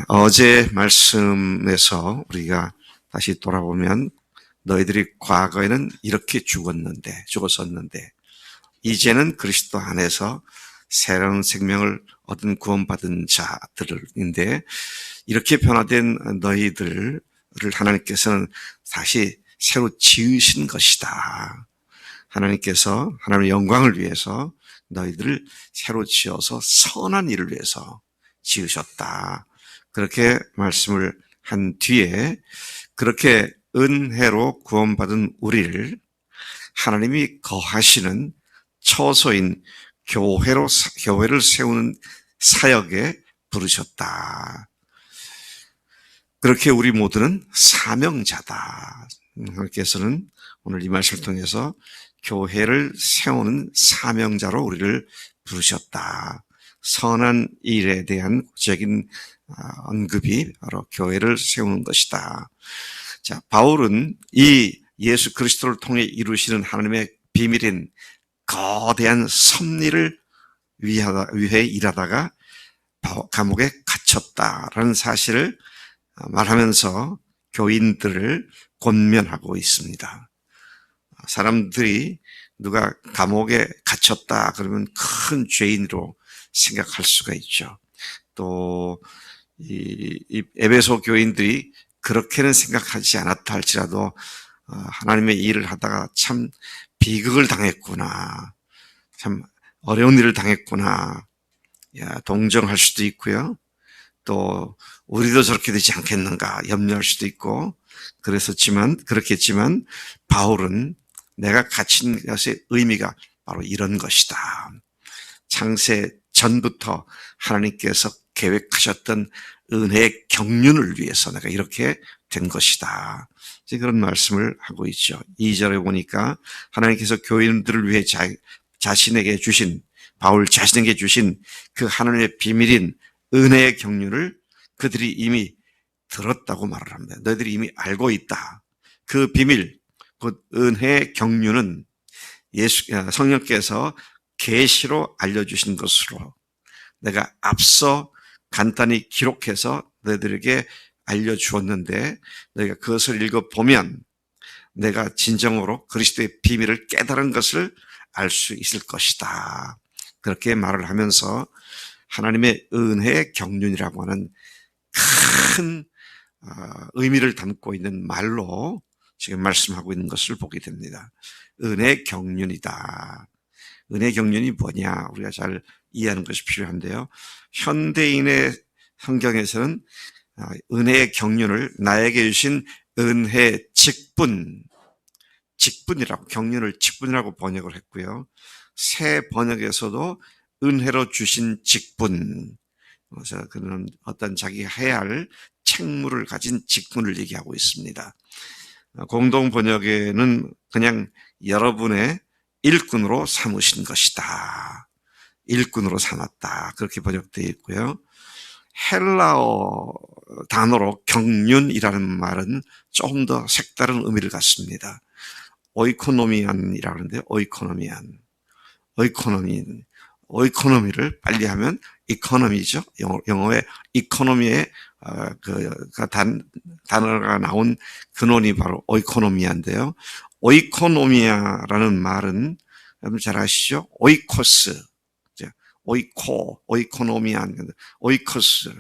어제 말씀에서 우리가 다시 돌아보면 너희들이 과거에는 이렇게 죽었었는데 이제는 그리스도 안에서 새로운 생명을 얻은 구원받은 자들인데 이렇게 변화된 너희들을 하나님께서는 다시 새로 지으신 것이다. 하나님께서 하나님의 영광을 위해서 너희들을 새로 지어서 선한 일을 위해서 지으셨다. 그렇게 말씀을 한 뒤에 그렇게 은혜로 구원받은 우리를 하나님이 거하시는 처소인 교회를 세우는 사역에 부르셨다. 그렇게 우리 모두는 사명자다. 하나님께서는 오늘 이 말씀을 통해서 교회를 세우는 사명자로 우리를 부르셨다. 선한 일에 대한 구체적인 언급이 바로 교회를 세우는 것이다. 자, 바울은 이 예수 그리스도를 통해 이루시는 하나님의 비밀인 거대한 섭리를 위해 일하다가 감옥에 갇혔다라는 사실을 말하면서 교인들을 권면하고 있습니다. 사람들이 누가 감옥에 갇혔다 그러면 큰 죄인으로 생각할 수가 있죠. 또 이 에베소 교인들이 그렇게는 생각하지 않았다 할지라도 하나님의 일을 하다가 참 비극을 당했구나, 참 어려운 일을 당했구나, 동정할 수도 있고요. 또 우리도 저렇게 되지 않겠는가 염려할 수도 있고 그렇겠지만 바울은 내가 갇힌 것의 의미가 바로 이런 것이다. 창세 전부터 하나님께서 계획하셨던 은혜의 경륜을 위해서 내가 이렇게 된 것이다. 그런 말씀을 하고 있죠. 2절에 보니까 하나님께서 교인들을 위해 자신에게 주신, 바울 자신에게 주신 그 하나님의 비밀인 은혜의 경륜을 그들이 이미 들었다고 말을 합니다. 너희들이 이미 알고 있다. 그 비밀, 그 은혜의 경륜은 성령께서 계시로 알려주신 것으로 내가 앞서 간단히 기록해서 너희들에게 알려주었는데 너희가 그것을 읽어보면 내가 진정으로 그리스도의 비밀을 깨달은 것을 알 수 있을 것이다. 그렇게 말을 하면서 하나님의 은혜의 경륜이라고 하는 큰 의미를 담고 있는 말로 지금 말씀하고 있는 것을 보게 됩니다. 은혜의 경륜이다. 은혜의 경륜이 뭐냐? 우리가 잘 이해하는 것이 필요한데요. 현대인의 성경에서는 은혜의 경륜을 나에게 주신 은혜 직분이라고, 경륜을 직분이라고 번역을 했고요. 새 번역에서도 은혜로 주신 직분, 그래서 그는 어떤 자기가 해야 할 책무를 가진 직분을 얘기하고 있습니다. 공동 번역에는 그냥 여러분의 일꾼으로 삼으신 것이다. 일꾼으로 삼았다. 그렇게 번역되어 있고요. 헬라어 단어로 경륜이라는 말은 조금 더 색다른 의미를 갖습니다. 오이코노미안이라고 하는데, 오이코노미를 빨리 하면 이코노미죠. 영어의 이코노미의 단어가 나온 근원이 바로 오이코노미아인데요. 오이코노미아라는 말은 여러분 잘 아시죠? 오이코스, 오이코노미안, 오이코스,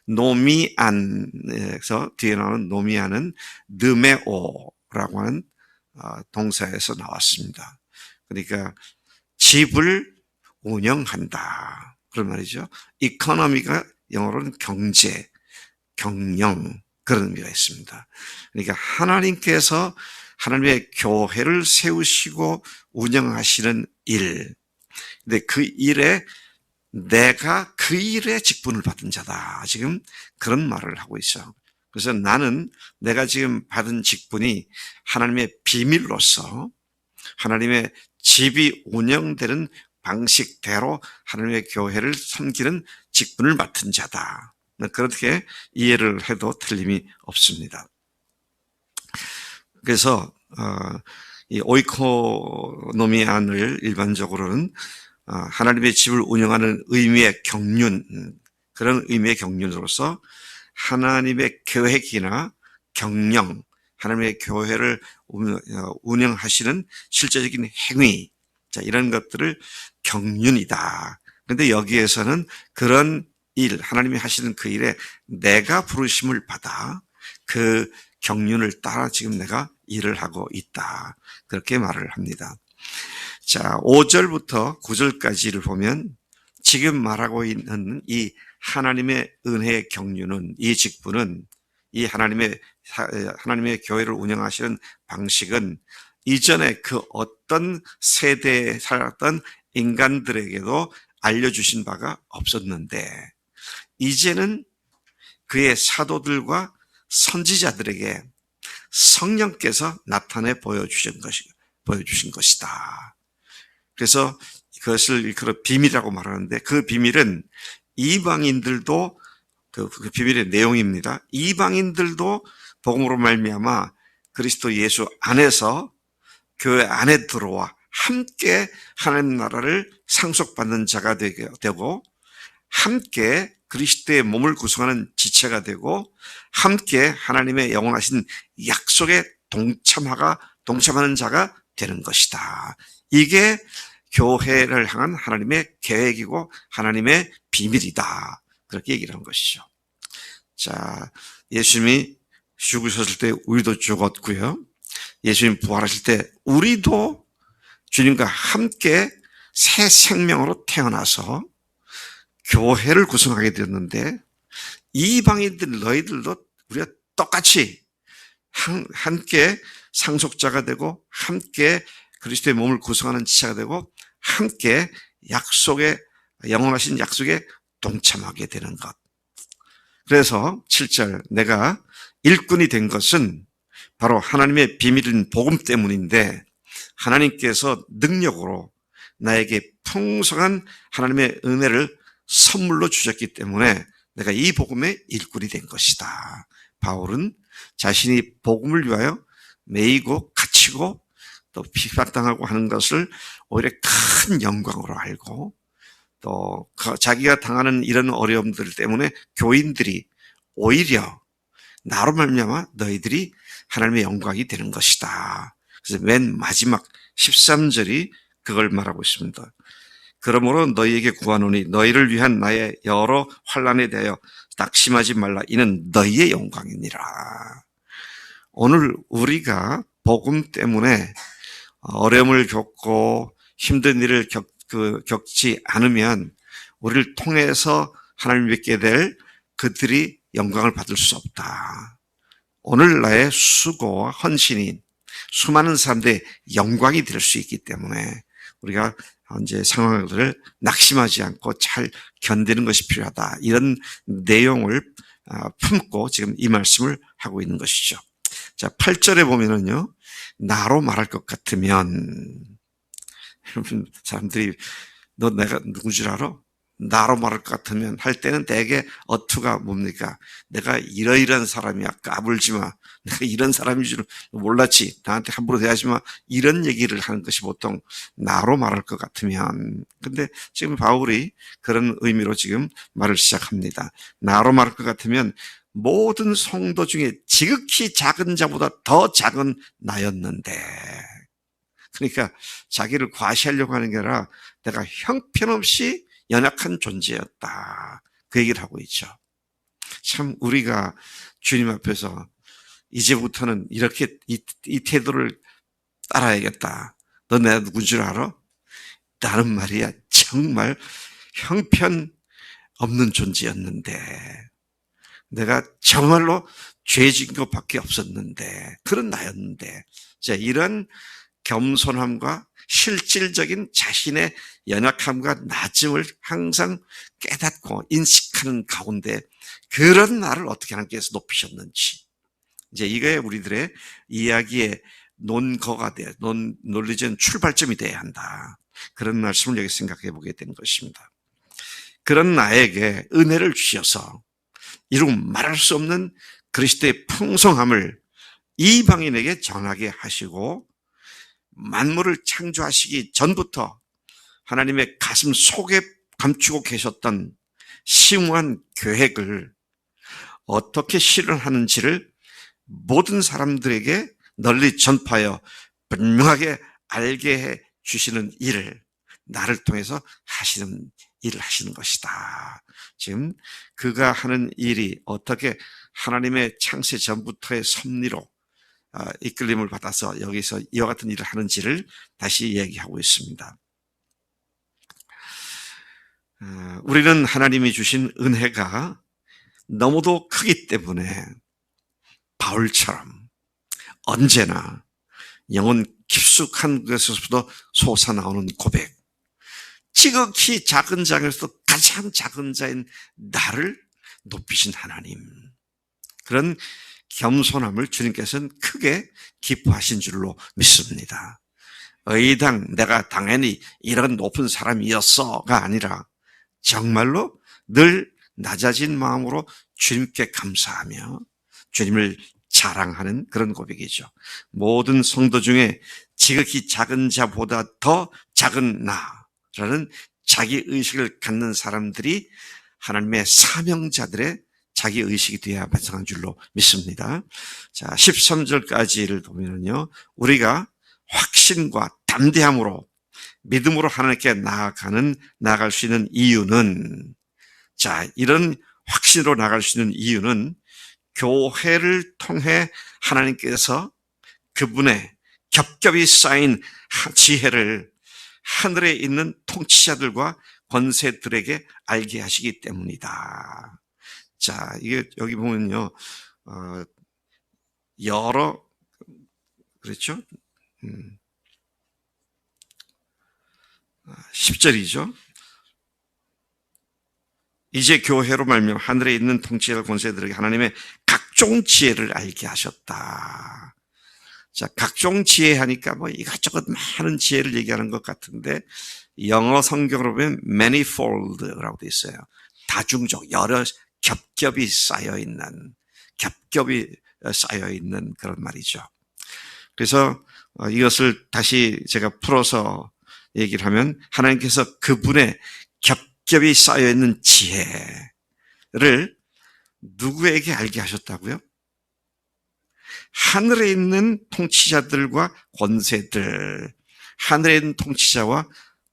노미안에서 뒤에 나오는 노미안은 느메오라고 하는 동사에서 나왔습니다. 그러니까 집을 운영한다 그런 말이죠. 이코노미가 영어로는 경제, 경영 그런 의미가 있습니다. 그러니까 하나님께서 하나님의 교회를 세우시고 운영하시는 일, 근데 그 일에 내가 그 일에 직분을 받은 자다. 지금 그런 말을 하고 있어. 그래서 나는 내가 지금 받은 직분이 하나님의 비밀로서 하나님의 집이 운영되는 방식대로 하나님의 교회를 섬기는 직분을 맡은 자다. 그렇게 이해를 해도 틀림이 없습니다. 그래서 이 오이코노미안을 일반적으로는 하나님의 집을 운영하는 의미의 경륜, 그런 의미의 경륜으로서 하나님의 계획이나 경영, 하나님의 교회를 운영하시는 실제적인 행위, 자, 이런 것들을 경륜이다. 그런데 여기에서는 그런 일, 하나님이 하시는 그 일에 내가 부르심을 받아 그 경륜을 따라 지금 내가 일을 하고 있다. 그렇게 말을 합니다. 자, 5절부터 9절까지를 보면 지금 말하고 있는 이 하나님의 은혜의 경륜은, 이 직분은, 이 하나님의 교회를 운영하시는 방식은 이전에 그 어떤 세대에 살았던 인간들에게도 알려주신 바가 없었는데, 이제는 그의 사도들과 선지자들에게 성령께서 나타내 보여주신 것이다. 그래서 그것을 비밀이라고 말하는데, 그 비밀은 이방인들도 그 비밀의 내용입니다. 이방인들도 복음으로 말미암아 그리스도 예수 안에서 교회 안에 들어와 함께 하나님 나라를 상속받는 자가 되고, 함께 그리스도의 몸을 구성하는 지체가 되고, 함께 하나님의 영원하신 약속에 동참하는 자가 되는 것이다. 이게 교회를 향한 하나님의 계획이고 하나님의 비밀이다. 그렇게 얘기를 한 것이죠. 자, 예수님이 죽으셨을 때 우리도 죽었고요. 예수님 부활하실 때 우리도 주님과 함께 새 생명으로 태어나서 교회를 구성하게 되었는데, 이방인들 너희들도 우리가 똑같이 함께 상속자가 되고 함께 그리스도의 몸을 구성하는 지체가 되고 함께 영원하신 약속에 동참하게 되는 것. 그래서 7절, 내가 일꾼이 된 것은 바로 하나님의 비밀인 복음 때문인데, 하나님께서 능력으로 나에게 풍성한 하나님의 은혜를 선물로 주셨기 때문에 내가 이 복음의 일꾼이 된 것이다. 바울은 자신이 복음을 위하여 매이고 갇히고 또 비판당하고 하는 것을 오히려 큰 영광으로 알고, 또 자기가 당하는 이런 어려움들 때문에 교인들이 오히려 나로 말미암아 너희들이 하나님의 영광이 되는 것이다. 그래서 맨 마지막 13절이 그걸 말하고 있습니다. 그러므로 너희에게 구하노니 너희를 위한 나의 여러 환난에 대하여 낙심하지 말라. 이는 너희의 영광이니라. 오늘 우리가 복음 때문에 어려움을 겪고 힘든 일을 겪지 않으면 우리를 통해서 하나님 뵙게 될 그들이 영광을 받을 수 없다. 오늘 나의 수고와 헌신이 수많은 사람들의 영광이 될 수 있기 때문에 우리가 이제 상황들을 낙심하지 않고 잘 견디는 것이 필요하다. 이런 내용을 품고 지금 이 말씀을 하고 있는 것이죠. 자, 8절에 보면은요, 나로 말할 것 같으면, 여러분, 사람들이 너 내가 누군 줄 알아? 나로 말할 것 같으면 할 때는 대개 어투가 뭡니까? 내가 이러이러한 사람이야. 까불지 마. 내가 이런 사람인 줄 몰랐지. 나한테 함부로 대하지 마. 이런 얘기를 하는 것이 보통 나로 말할 것 같으면. 근데 지금 바울이 그런 의미로 지금 말을 시작합니다. 나로 말할 것 같으면 모든 성도 중에 지극히 작은 자보다 더 작은 나였는데. 그러니까 자기를 과시하려고 하는 게 아니라 내가 형편없이 연약한 존재였다. 그 얘기를 하고 있죠. 참 우리가 주님 앞에서 이제부터는 이렇게 이 태도를 따라야겠다. 너 내가 누군 줄 알아? 나는 말이야 정말 형편 없는 존재였는데, 내가 정말로 죄진 것밖에 없었는데, 그런 나였는데, 자, 이런 겸손함과 실질적인 자신의 연약함과 낮음을 항상 깨닫고 인식하는 가운데 그런 나를 어떻게 하나님께서 높이셨는지, 이제 이게 우리들의 이야기의 논거가 돼야, 논리적인 출발점이 돼야 한다. 그런 말씀을 여기 생각해 보게 된 것입니다. 그런 나에게 은혜를 주셔서 이루 말할 수 없는 그리스도의 풍성함을 이방인에게 전하게 하시고, 만물을 창조하시기 전부터 하나님의 가슴 속에 감추고 계셨던 심오한 계획을 어떻게 실현하는지를 모든 사람들에게 널리 전파하여 분명하게 알게 해 주시는 일을 나를 통해서 하시는 일을 하시는 것이다. 지금 그가 하는 일이 어떻게 하나님의 창세 전부터의 섭리로 이끌림을 받아서 여기서 이와 같은 일을 하는지를 다시 얘기하고 있습니다. 우리는 하나님이 주신 은혜가 너무도 크기 때문에 바울처럼 언제나 영혼 깊숙한 것에서부터 솟아나오는 고백, 지극히 작은 자에서도 가장 작은 자인 나를 높이신 하나님, 그런 겸손함을 주님께서는 크게 기뻐하신 줄로 믿습니다. 의당 내가 당연히 이런 높은 사람이었어가 아니라 정말로 늘 낮아진 마음으로 주님께 감사하며 주님을 자랑하는 그런 고백이죠. 모든 성도 중에 지극히 작은 자보다 더 작은 나라는 자기의식을 갖는 사람들이 하나님의 사명자들의 자기의식이 되어야 발생한 줄로 믿습니다. 자, 13절까지를 보면요, 우리가 확신과 담대함으로 믿음으로 하나님께 나아갈 수 있는 이유는, 자, 이런 확신으로 나아갈 수 있는 이유는 교회를 통해 하나님께서 그분의 겹겹이 쌓인 지혜를 하늘에 있는 통치자들과 권세들에게 알게 하시기 때문이다. 자, 이게 여기 보면요, 여러, 그렇죠? 10절이죠. 이제 교회로 말미암아 하늘에 있는 통치자 권세들에게 하나님의 각종 지혜를 알게 하셨다. 자, 각종 지혜 하니까 뭐 이것저것 많은 지혜를 얘기하는 것 같은데, 영어 성경으로 보면 manifold라고 돼 있어요. 다중적, 여러 겹겹이 쌓여있는 그런 말이죠. 그래서 이것을 다시 제가 풀어서 얘기를 하면, 하나님께서 그분의 겹겹이 쌓여있는 지혜를 누구에게 알게 하셨다고요? 하늘에 있는 통치자들과 권세들, 하늘에 있는 통치자와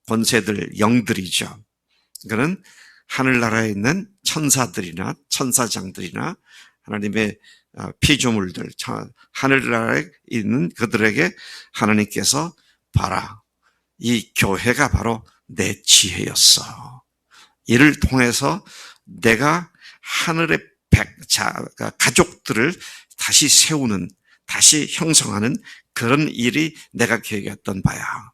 권세들, 영들이죠. 그거는 하늘나라에 있는 천사들이나 천사장들이나 하나님의 피조물들, 하늘나라에 있는 그들에게 하나님께서 봐라, 이 교회가 바로 내 지혜였어. 이를 통해서 내가 하늘의 가족들을 다시 세우는, 다시 형성하는 그런 일이 내가 계획했던 바야.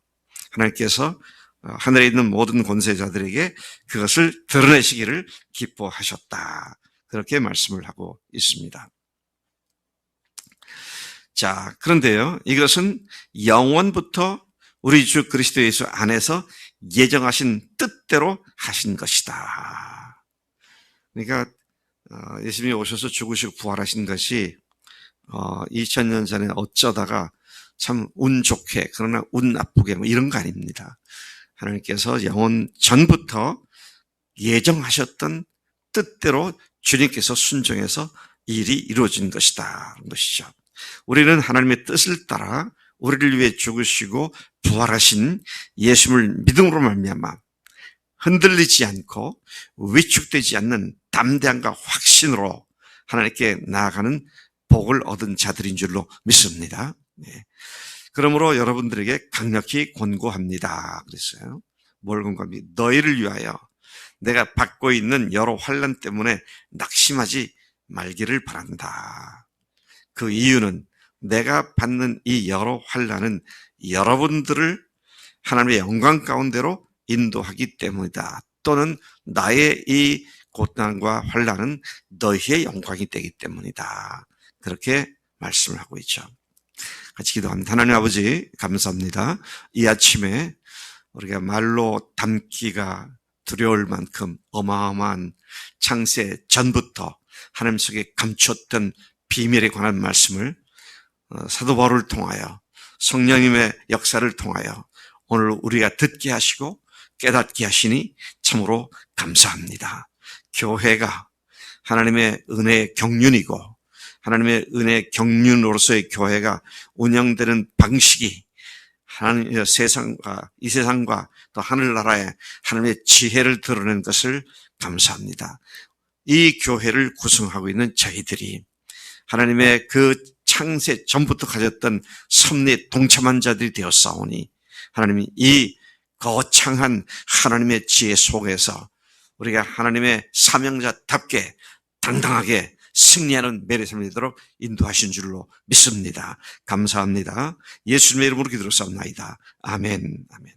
하나님께서 하늘에 있는 모든 권세자들에게 그것을 드러내시기를 기뻐하셨다. 그렇게 말씀을 하고 있습니다. 자, 그런데요, 이것은 영원부터 우리 주 그리스도 예수 안에서 예정하신 뜻대로 하신 것이다. 그러니까 예수님이 오셔서 죽으시고 부활하신 것이 2000년 전에 어쩌다가 참 운 좋게, 그러나 운 나쁘게 뭐 이런 거 아닙니다. 하나님께서 영원 전부터 예정하셨던 뜻대로 주님께서 순종해서 일이 이루어진 것이다, 그런 것이죠. 우리는 하나님의 뜻을 따라 우리를 위해 죽으시고 부활하신 예수님을 믿음으로 말미암아 흔들리지 않고 위축되지 않는 담대함과 확신으로 하나님께 나아가는 복을 얻은 자들인 줄로 믿습니다. 네. 그러므로 여러분들에게 강력히 권고합니다. 그랬어요. 뭘 권고합니까? 너희를 위하여 내가 받고 있는 여러 환난 때문에 낙심하지 말기를 바란다. 그 이유는 내가 받는 이 여러 환난은 여러분들을 하나님의 영광 가운데로 인도하기 때문이다. 또는 나의 이 고난과 환난은 너희의 영광이 되기 때문이다. 그렇게 말씀을 하고 있죠. 같이 기도합니다. 하나님 아버지, 감사합니다. 이 아침에 우리가 말로 담기가 두려울 만큼 어마어마한 창세 전부터 하나님 속에 감췄던 비밀에 관한 말씀을 사도 바울을 통하여 성령님의 역사를 통하여 오늘 우리가 듣게 하시고 깨닫게 하시니 참으로 감사합니다. 교회가 하나님의 은혜의 경륜이고 하나님의 은혜의 경륜으로서의 교회가 운영되는 방식이 하나님의 세상과 이 세상과 또 하늘나라의 하나님의 지혜를 드러낸 것을 감사합니다. 이 교회를 구성하고 있는 저희들이 하나님의 그 창세 전부터 가졌던 섭리에 동참한 자들이 되었사오니 하나님이 이 거창한 하나님의 지혜 속에서 우리가 하나님의 사명자답게 당당하게 승리하는 매를 살리도록 인도하신 줄로 믿습니다. 감사합니다. 예수님의 이름으로 기도를 쌉나이다. 아멘. 아멘.